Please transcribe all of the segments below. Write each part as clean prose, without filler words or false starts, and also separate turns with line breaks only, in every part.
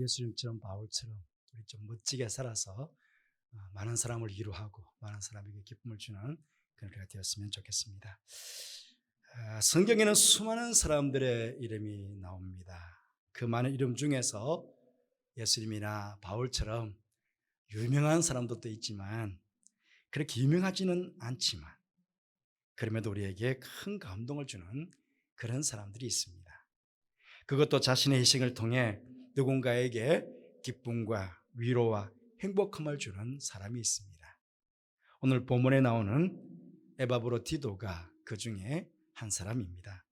예수님처럼 바울처럼 우리 좀 멋지게 살아서 많은 사람을 위로하고 많은 사람에게 기쁨을 주는 그런 우리가 되었으면 좋겠습니다. 성경에는 수많은 사람들의 이름이 나옵니다. 그 많은 이름 중에서 예수님이나 바울처럼 유명한 사람들도 있지만 그렇게 유명하지는 않지만 그럼에도 우리에게 큰 감동을 주는 그런 사람들이 있습니다. 그것도 자신의 희생을 통해 누군가에게 기쁨과 위로와 행복함을 주는 사람이 있습니다. 오늘 본문에 나오는 에바브로디도가 그 중에 한 사람입니다.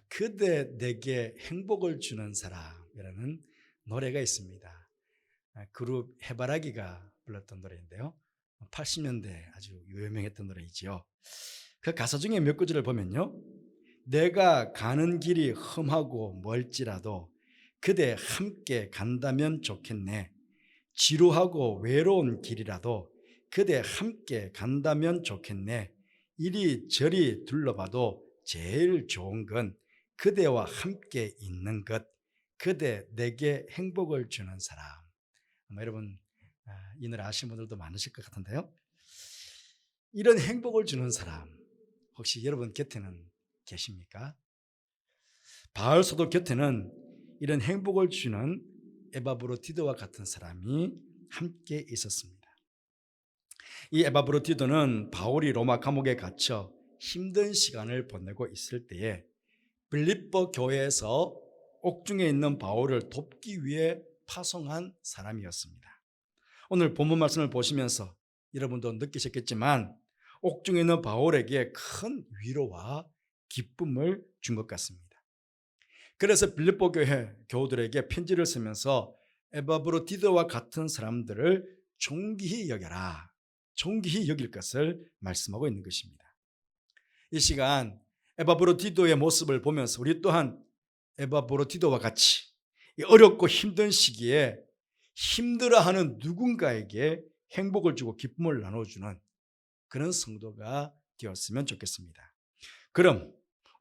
그대 내게 행복을 주는 사람이라는 노래가 있습니다. 그룹 해바라기가 불렀던 노래인데요. 80년대 아주 유명했던 노래이지요. 그 가사 중에 몇 구절을 보면요. 내가 가는 길이 험하고 멀지라도 그대 함께 간다면 좋겠네. 지루하고 외로운 길이라도 그대 함께 간다면 좋겠네. 이리저리 둘러봐도 제일 좋은 건 그대와 함께 있는 것. 그대 내게 행복을 주는 사람. 여러분 이 노래 아시는 분들도 많으실 것 같은데요. 이런 행복을 주는 사람 혹시 여러분 곁에는 계십니까? 바울 사도 곁에는 이런 행복을 주는 에바브로디도와 같은 사람이 함께 있었습니다. 이 에바브로디도는 바울이 로마 감옥에 갇혀 힘든 시간을 보내고 있을 때에 빌립보 교회에서 옥중에 있는 바울을 돕기 위해 파송한 사람이었습니다. 오늘 본문 말씀을 보시면서 여러분도 느끼셨겠지만 옥중에 있는 바울에게 큰 위로와 기쁨을 준 것 같습니다. 그래서 빌립보 교회 교우들에게 편지를 쓰면서 에바브로디도와 같은 사람들을 존귀히 여겨라, 존귀히 여길 것을 말씀하고 있는 것입니다. 이 시간 에바브로디도의 모습을 보면서 우리 또한 에바브로디도와 같이 어렵고 힘든 시기에 힘들어하는 누군가에게 행복을 주고 기쁨을 나눠주는 그런 성도가 되었으면 좋겠습니다. 그럼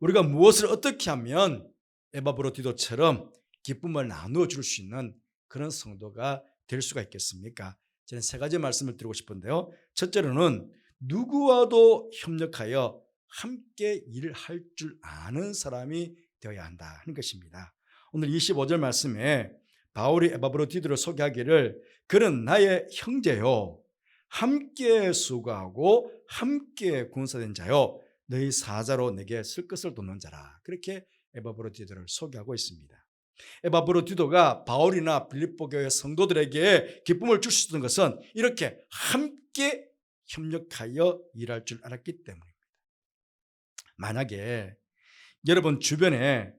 우리가 무엇을 어떻게 하면 에바브로디도처럼 기쁨을 나누어 줄 수 있는 그런 성도가 될 수가 있겠습니까? 저는 세 가지 말씀을 드리고 싶은데요. 첫째로는 누구와도 협력하여 함께 일을 할 줄 아는 사람이 되어야 한다 하는 것입니다. 오늘 25절 말씀에 바울이 에바브로디도를 소개하기를 그는 나의 형제요 함께 수고하고 함께 군사된 자요 너희 사자로 내게 쓸 것을 돕는 자라. 그렇게 에바브로디도를 소개하고 있습니다. 에바브로디도가 바울이나 빌립보 교회 성도들에게 기쁨을 줄 수 있는 것은 이렇게 함께 협력하여 일할 줄 알았기 때문입니다. 만약에 여러분 주변에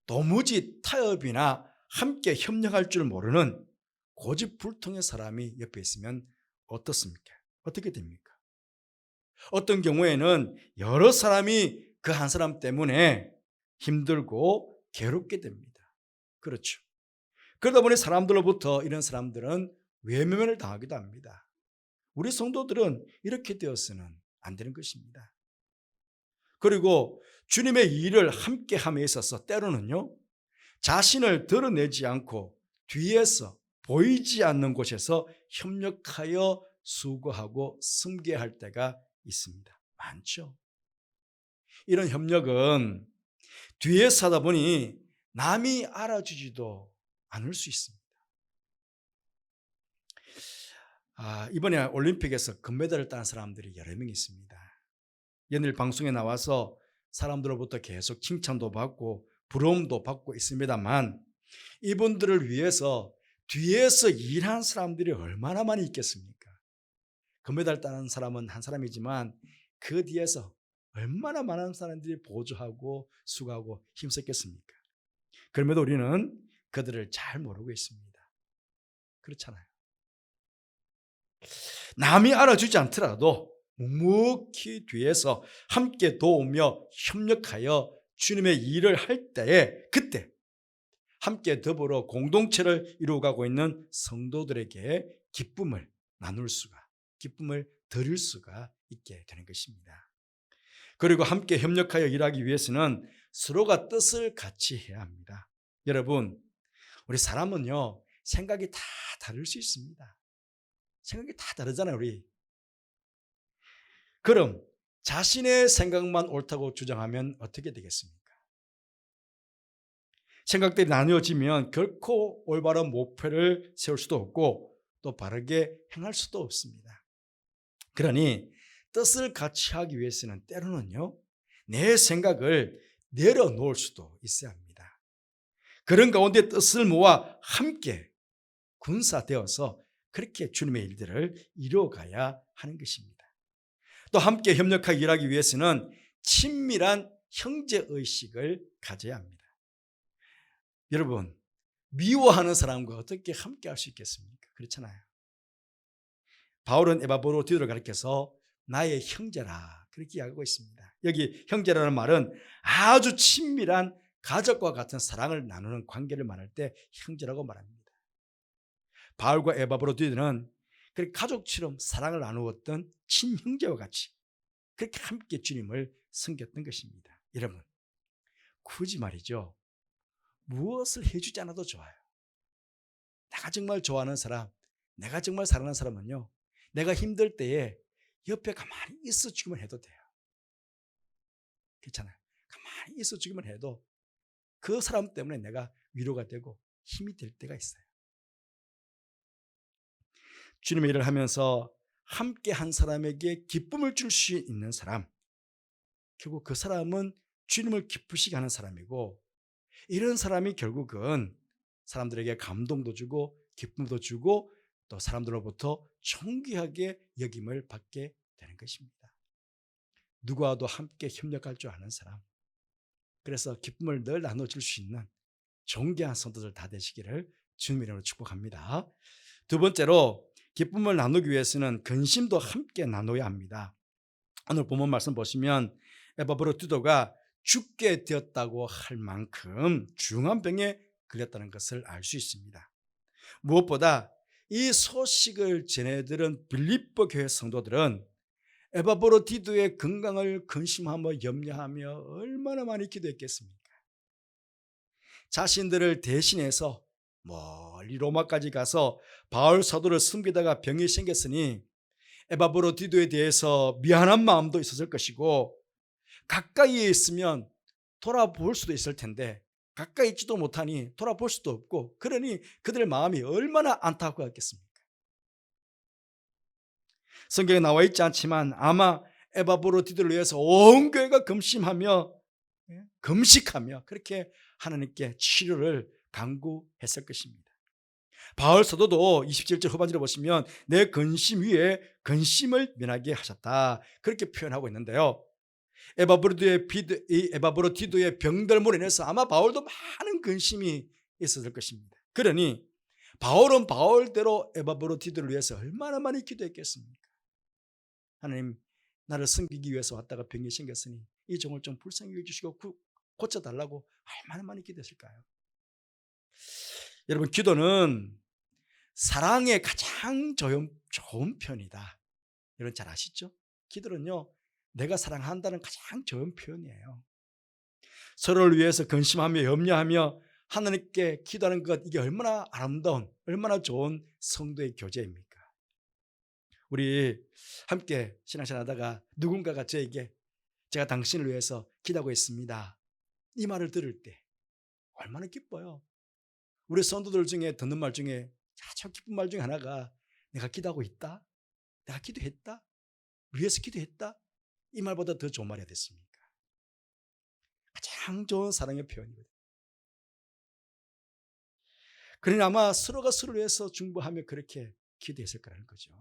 도무지 타협이나 함께 협력할 줄 모르는 고집불통의 사람이 옆에 있으면 어떻습니까? 어떻게 됩니까? 어떤 경우에는 여러 사람이 그 한 사람 때문에 힘들고 괴롭게 됩니다. 그렇죠. 그러다 보니 사람들로부터 이런 사람들은 외면을 당하기도 합니다. 우리 성도들은 이렇게 되어서는 안 되는 것입니다. 그리고 주님의 일을 함께 함에 있어서 때로는요 자신을 드러내지 않고 뒤에서 보이지 않는 곳에서 협력하여 수고하고 섬겨야 할 때가 있습니다. 많죠. 이런 협력은 뒤에서 하다 보니 남이 알아주지도 않을 수 있습니다. 이번에 올림픽에서 금메달을 딴 사람들이 여러 명 있습니다. 연일 방송에 나와서 사람들로부터 계속 칭찬도 받고 부러움도 받고 있습니다만 이분들을 위해서 뒤에서 일한 사람들이 얼마나 많이 있겠습니까? 금메달 따는 사람은 한 사람이지만 그 뒤에서 얼마나 많은 사람들이 보조하고 수고하고 힘썼겠습니까? 그럼에도 우리는 그들을 잘 모르고 있습니다. 그렇잖아요. 남이 알아주지 않더라도 묵묵히 뒤에서 함께 도우며 협력하여 주님의 일을 할 때에 그때 함께 더불어 공동체를 이루어가고 있는 성도들에게 기쁨을 나눌 수가, 기쁨을 드릴 수가 있게 되는 것입니다. 그리고 함께 협력하여 일하기 위해서는 서로가 뜻을 같이 해야 합니다. 여러분, 우리 사람은요, 생각이 다 다를 수 있습니다. 생각이 다 다르잖아요, 우리. 그럼 자신의 생각만 옳다고 주장하면 어떻게 되겠습니까? 생각들이 나뉘어지면 결코 올바른 목표를 세울 수도 없고 또 바르게 행할 수도 없습니다. 그러니 뜻을 같이 하기 위해서는 때로는요, 내 생각을 내려놓을 수도 있어야 합니다. 그런 가운데 뜻을 모아 함께 군사되어서 그렇게 주님의 일들을 이루어가야 하는 것입니다. 또 함께 협력하게 일하기 위해서는 친밀한 형제의식을 가져야 합니다. 여러분, 미워하는 사람과 어떻게 함께 할 수 있겠습니까? 그렇잖아요. 바울은 에바브로디도를 가리켜서 나의 형제라 그렇게 이야기하고 있습니다. 여기 형제라는 말은 아주 친밀한 가족과 같은 사랑을 나누는 관계를 말할 때 형제라고 말합니다. 바울과 에바브로디도는 가족처럼 사랑을 나누었던 친형제와 같이 그렇게 함께 주님을 섬겼던 것입니다. 여러분, 굳이 말이죠, 무엇을 해주지 않아도 좋아요. 내가 정말 좋아하는 사람, 내가 정말 사랑하는 사람은요, 내가 힘들 때에 옆에 가만히 있어주기만 해도 돼요. 괜찮아요. 가만히 있어주기만 해도 그 사람 때문에 내가 위로가 되고 힘이 될 때가 있어요. 주님의 일을 하면서 함께 한 사람에게 기쁨을 줄 수 있는 사람, 결국 그 사람은 주님을 기쁘시게 하는 사람이고, 이런 사람이 결국은 사람들에게 감동도 주고 기쁨도 주고 또 사람들로부터 존귀하게 여김을 받게 되는 것입니다. 누구와도 함께 협력할 줄 아는 사람, 그래서 기쁨을 늘 나눠줄 수 있는 존귀한 성도들 다 되시기를 주님의 이름으로 축복합니다. 두 번째로, 기쁨을 나누기 위해서는 근심도 함께 나눠야 합니다. 오늘 본문 말씀 보시면 에바브로디도가 죽게 되었다고 할 만큼 중한 병에 걸렸다는 것을 알 수 있습니다. 무엇보다 이 소식을 전해들은 빌립보 교회 성도들은 에바브로디도의 건강을 근심하며 염려하며 얼마나 많이 기도했겠습니까? 자신들을 대신해서 멀리 로마까지 가서 바울 사도를 섬기다가 병이 생겼으니 에바브로디도에 대해서 미안한 마음도 있었을 것이고, 가까이에 있으면 돌아볼 수도 있을 텐데 가까이 있지도 못하니 돌아볼 수도 없고, 그러니 그들의 마음이 얼마나 안타까웠겠습니까? 성경에 나와 있지 않지만 아마 에바브로디도를 위해서 온 교회가 금식하며 그렇게 하나님께 치료를 간구했을 것입니다. 바울 사도도 27절 후반절에 보시면 내 근심 위에 근심을 면하게 하셨다 그렇게 표현하고 있는데요, 에바브로디도의 병들므로 인해서 아마 바울도 많은 근심이 있었을 것입니다. 그러니 바울은 바울대로 에바브로디도를 위해서 얼마나 많이 기도했겠습니까? 하나님, 나를 섬기기 위해서 왔다가 병이 생겼으니 이 종을 좀 불쌍히 해주시고 고쳐달라고 얼마나 많이 기도했을까요? 여러분, 기도는 사랑의 가장 좋은 편이다. 여러분 잘 아시죠? 기도는요, 내가 사랑한다는 가장 좋은 표현이에요. 서로를 위해서 근심하며 염려하며 하나님께 기도하는 것, 이게 얼마나 아름다운, 얼마나 좋은 성도의 교제입니까? 우리 함께 신앙생활 하다가 누군가가 저에게 제가 당신을 위해서 기도하고 있습니다, 이 말을 들을 때 얼마나 기뻐요. 우리 성도들 중에 듣는 말 중에 아주 기쁜 말 중에 하나가 내가 기도하고 있다, 내가 기도했다, 위해서 기도했다, 이 말보다 더 좋은 말이 어디 있습니까? 가장 좋은 사랑의 표현이거든요. 그러니 아마 서로가 서로를 위해서 중보하며 그렇게 기도했을 거라는 거죠.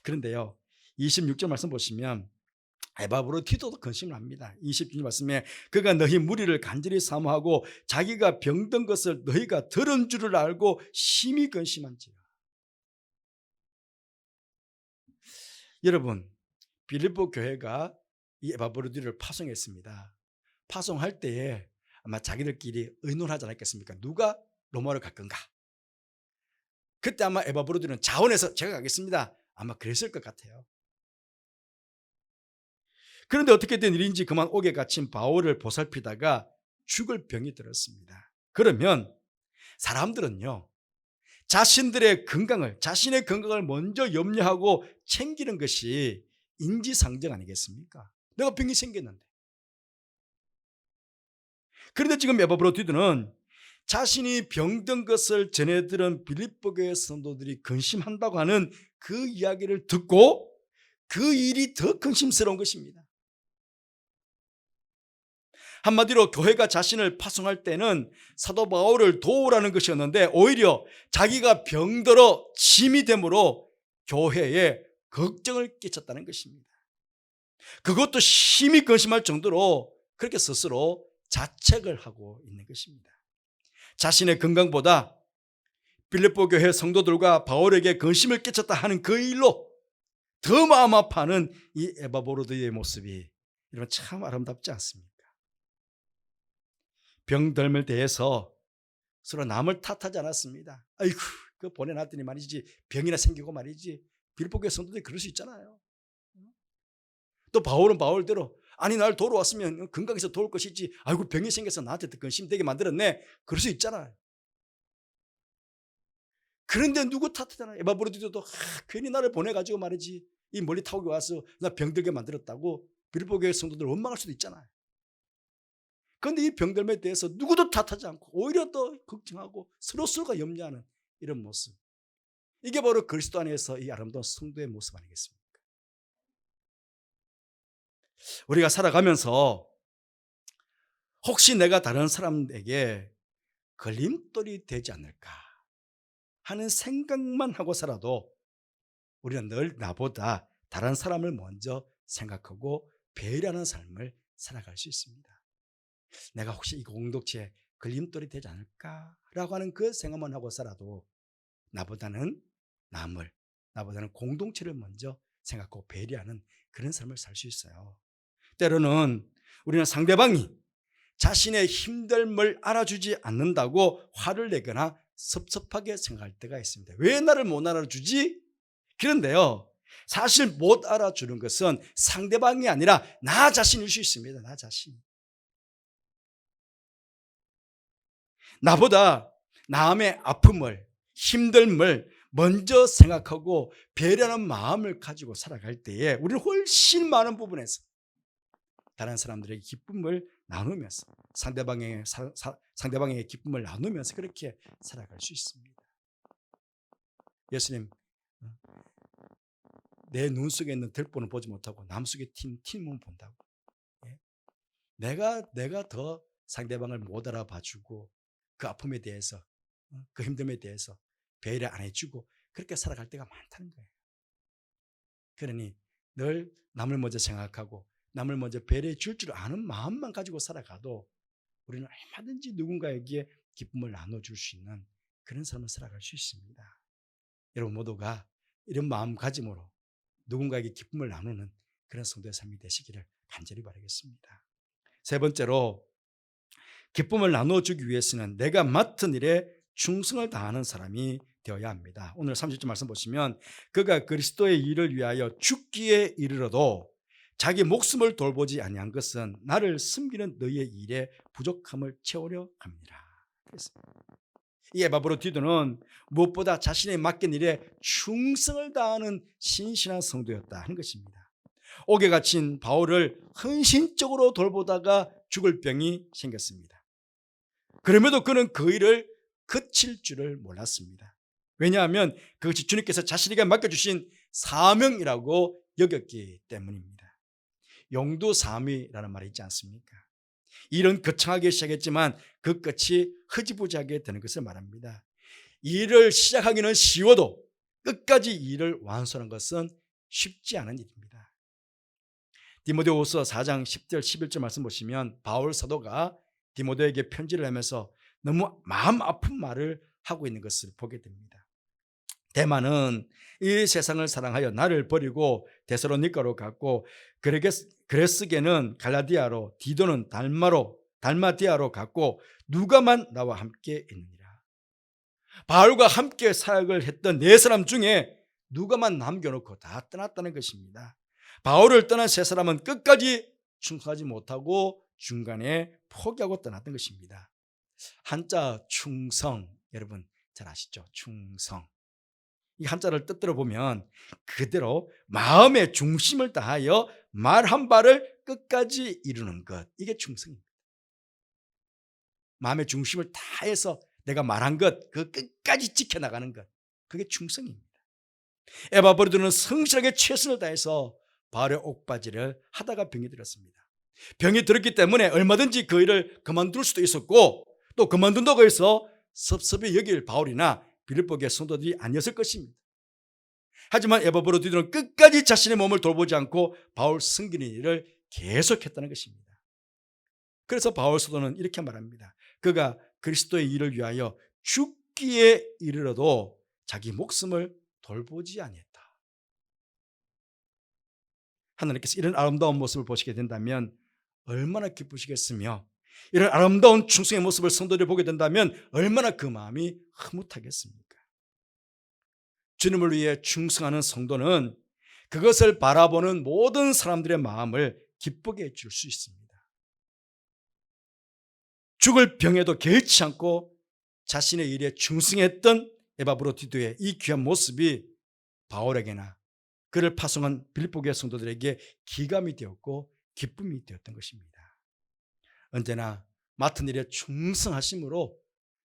그런데요, 26절 말씀 보시면 에바브로디도도 근심을 합니다. 26절 말씀에 그가 너희 무리를 간절히 사모하고 자기가 병든 것을 너희가 들은 줄을 알고 심히 근심한지라. 여러분, 빌립보 교회가 이 에바브로디도를 파송했습니다. 파송할 때에 아마 자기들끼리 의논하지 않았겠습니까? 누가 로마로 갈 건가? 그때 아마 에바브로디도는 자원해서 제가 가겠습니다, 아마 그랬을 것 같아요. 그런데 어떻게 된 일인지 그만 옥에 갇힌 바울을 보살피다가 죽을 병이 들었습니다. 그러면 사람들은요, 자신의 건강을 먼저 염려하고 챙기는 것이 인지상정 아니겠습니까? 내가 병이 생겼는데. 그런데 지금 에바브로디도는 자신이 병든 것을 전해 들은 빌립보 교회 성도들이 근심한다고 하는 그 이야기를 듣고 그 일이 더 근심스러운 것입니다. 한마디로 교회가 자신을 파송할 때는 사도 바울을 도우라는 것이었는데 오히려 자기가 병들어 짐이 되므로 교회에 걱정을 끼쳤다는 것입니다. 그것도 심히 근심할 정도로 그렇게 스스로 자책을 하고 있는 것입니다. 자신의 건강보다 빌립보 교회 성도들과 바울에게 근심을 끼쳤다 하는 그 일로 더 마음 아파하는 이 에바브로드의 모습이 여러분 참 아름답지 않습니까? 병들음에 대해서 서로 남을 탓하지 않았습니다. 아이고, 그 보내놨더니 말이지 병이나 생기고 말이지. 빌립보 교회 성도들이 그럴 수 있잖아요. 또 바울은 바울대로 아니 날 도우러 왔으면 건강해서 도울 것이지 아이고 병이 생겨서 나한테 근심되게 만들었네. 그럴 수 있잖아요. 그런데 누구 탓하잖아요. 에바브로디도도 괜히 나를 보내가지고 말이지 이 멀리 타고 와서 나 병들게 만들었다고 빌립보 교회 성도들 원망할 수도 있잖아요. 그런데 이 병들음에 대해서 누구도 탓하지 않고 오히려 더 걱정하고 서로가 염려하는 이런 모습, 이게 바로 그리스도 안에서 이 아름다운 성도의 모습 아니겠습니까? 우리가 살아가면서 혹시 내가 다른 사람에게 걸림돌이 되지 않을까 하는 생각만 하고 살아도 우리는 늘 나보다 다른 사람을 먼저 생각하고 배려하는 삶을 살아갈 수 있습니다. 내가 혹시 이 공동체에 걸림돌이 되지 않을까라고 하는 그 생각만 하고 살아도 나보다는 공동체를 먼저 생각하고 배려하는 그런 삶을 살 수 있어요. 때로는 우리는 상대방이 자신의 힘듦을 알아주지 않는다고 화를 내거나 섭섭하게 생각할 때가 있습니다. 왜 나를 못 알아주지? 그런데요, 사실 못 알아주는 것은 상대방이 아니라 나 자신일 수 있습니다. 나 자신. 나보다 남의 아픔을, 힘듦을 먼저 생각하고 배려하는 마음을 가지고 살아갈 때에 우리는 훨씬 많은 부분에서 다른 사람들에게 기쁨을 나누면서 상대방에게 기쁨을 나누면서 그렇게 살아갈 수 있습니다. 예수님, 내 눈 속에 있는 들보는 보지 못하고 남 속에 튀는 본다고. 내가 더 상대방을 못 알아봐주고 그 아픔에 대해서, 그 힘듦에 대해서 배려 안 해주고 그렇게 살아갈 때가 많다는 거예요. 그러니 늘 남을 먼저 생각하고 남을 먼저 배려해 줄 줄 아는 마음만 가지고 살아가도 우리는 얼마든지 누군가에게 기쁨을 나눠줄 수 있는 그런 삶을 살아갈 수 있습니다. 여러분 모두가 이런 마음가짐으로 누군가에게 기쁨을 나누는 그런 성도의 삶이 되시기를 간절히 바라겠습니다. 세 번째로, 기쁨을 나눠주기 위해서는 내가 맡은 일에 충성을 다하는 사람이 되어야 합니다. 오늘 30절 말씀 보시면 그가 그리스도의 일을 위하여 죽기에 이르러도 자기 목숨을 돌보지 아니한 것은 나를 섬기는 너희의 일에 부족함을 채우려 합니다. 이 에바브로디도는 무엇보다 자신의 맡긴 일에 충성을 다하는 신실한 성도였다 하는 것입니다. 옥에 갇힌 바울을 헌신적으로 돌보다가 죽을 병이 생겼습니다. 그럼에도 그는 그 일을 그칠 줄을 몰랐습니다. 왜냐하면 그것이 주님께서 자신에게 맡겨주신 사명이라고 여겼기 때문입니다. 용두사미라는 말이 있지 않습니까? 일은 거창하게 시작했지만 그 끝이 흐지부지하게 되는 것을 말합니다. 일을 시작하기는 쉬워도 끝까지 일을 완수하는 것은 쉽지 않은 일입니다. 디모데후서 4장 10절 11절 말씀 보시면 바울 사도가 디모데에게 편지를 하면서 너무 마음 아픈 말을 하고 있는 것을 보게 됩니다. 데마는 이 세상을 사랑하여 나를 버리고 데살로니가로 갔고 그레스게는 갈라디아로, 디도는 달마디아로 갔고 누가만 나와 함께 있느니라. 바울과 함께 사역을 했던 네 사람 중에 누가만 남겨놓고 다 떠났다는 것입니다. 바울을 떠난 세 사람은 끝까지 충성하지 못하고 중간에 포기하고 떠났던 것입니다. 한자 충성, 여러분 잘 아시죠? 충성. 이 한자를 뜻대로 보면 그대로 마음의 중심을 다하여 말 한 발을 끝까지 이루는 것, 이게 충성입니다. 마음의 중심을 다해서 내가 말한 것, 그 끝까지 지켜나가는 것, 그게 충성입니다. 에바브로드는 성실하게 최선을 다해서 바울의 옥바지를 하다가 병이 들었습니다. 병이 들었기 때문에 얼마든지 그 일을 그만둘 수도 있었고, 또 그만둔다고 해서 섭섭히 여길 바울이나 빌립보의 성도들이 아니었을 것입니다. 하지만 에바브로디도는 끝까지 자신의 몸을 돌보지 않고 바울 섬기는 일을 계속했다는 것입니다. 그래서 바울 사도는 이렇게 말합니다. 그가 그리스도의 일을 위하여 죽기에 이르러도 자기 목숨을 돌보지 아니했다. 하나님께서 이런 아름다운 모습을 보시게 된다면 얼마나 기쁘시겠으며, 이런 아름다운 충성의 모습을 성도들이 보게 된다면 얼마나 그 마음이 흐뭇하겠습니까? 주님을 위해 충성하는 성도는 그것을 바라보는 모든 사람들의 마음을 기쁘게 해줄 수 있습니다. 죽을 병에도 개의치 않고 자신의 일에 충성했던 에바브로디도의 이 귀한 모습이 바울에게나 그를 파송한 빌립보교회 성도들에게 기감이 되었고 기쁨이 되었던 것입니다. 언제나 맡은 일에 충성하심으로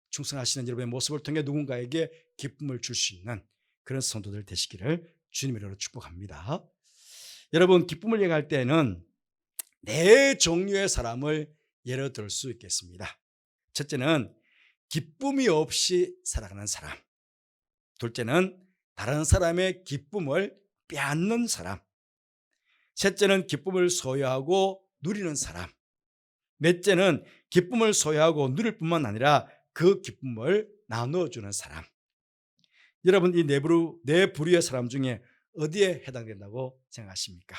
충성하시는 여러분의 모습을 통해 누군가에게 기쁨을 줄 수 있는 그런 성도들 되시기를 주님의 이름으로 축복합니다. 여러분, 기쁨을 얘기할 때는 네 종류의 사람을 예로 들 수 있겠습니다. 첫째는 기쁨이 없이 살아가는 사람, 둘째는 다른 사람의 기쁨을 빼앗는 사람, 셋째는 기쁨을 소유하고 누리는 사람, 넷째는 기쁨을 소유하고 누릴 뿐만 아니라 그 기쁨을 나누어주는 사람. 여러분, 이 네 부류의 사람 중에 어디에 해당된다고 생각하십니까?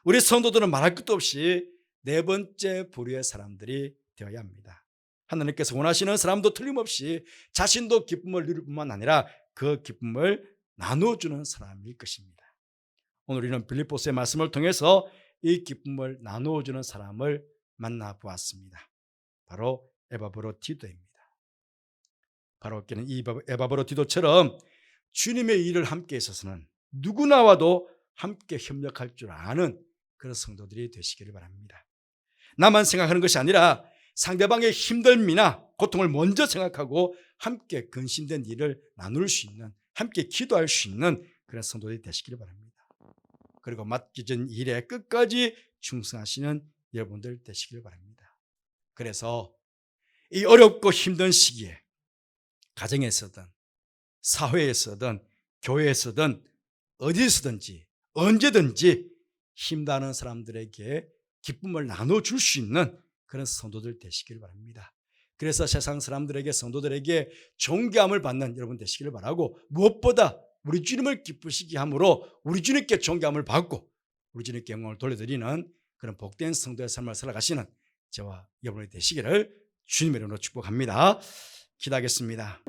우리 성도들은 말할 것도 없이 네 번째 부류의 사람들이 되어야 합니다. 하나님께서 원하시는 사람도 틀림없이 자신도 기쁨을 누릴 뿐만 아니라 그 기쁨을 나누어주는 사람일 것입니다. 오늘 우리는 빌립보서의 말씀을 통해서 이 기쁨을 나누어주는 사람을 만나보았습니다. 바로 에바브로디도입니다. 바로 이 에바브로디도처럼 주님의 일을 함께 있어서는 누구나와도 함께 협력할 줄 아는 그런 성도들이 되시기를 바랍니다. 나만 생각하는 것이 아니라 상대방의 힘듦이나 고통을 먼저 생각하고 함께 근심된 일을 나눌 수 있는, 함께 기도할 수 있는 그런 성도들이 되시기를 바랍니다. 그리고 맡겨진 일에 끝까지 충성하시는 여러분들 되시기를 바랍니다. 그래서 이 어렵고 힘든 시기에 가정에서든 사회에서든 교회에서든 어디서든지 언제든지 힘다는 사람들에게 기쁨을 나눠줄 수 있는 그런 성도들 되시기를 바랍니다. 그래서 세상 사람들에게, 성도들에게 존경함을 받는 여러분 되시기를 바라고, 무엇보다 우리 주님을 기쁘시게 함으로 우리 주님께 존경함을 받고 우리 주님께 영광을 돌려드리는 그런 복된 성도의 삶을 살아가시는 저와 여러분이 되시기를 주님의 이름으로 축복합니다. 기도하겠습니다.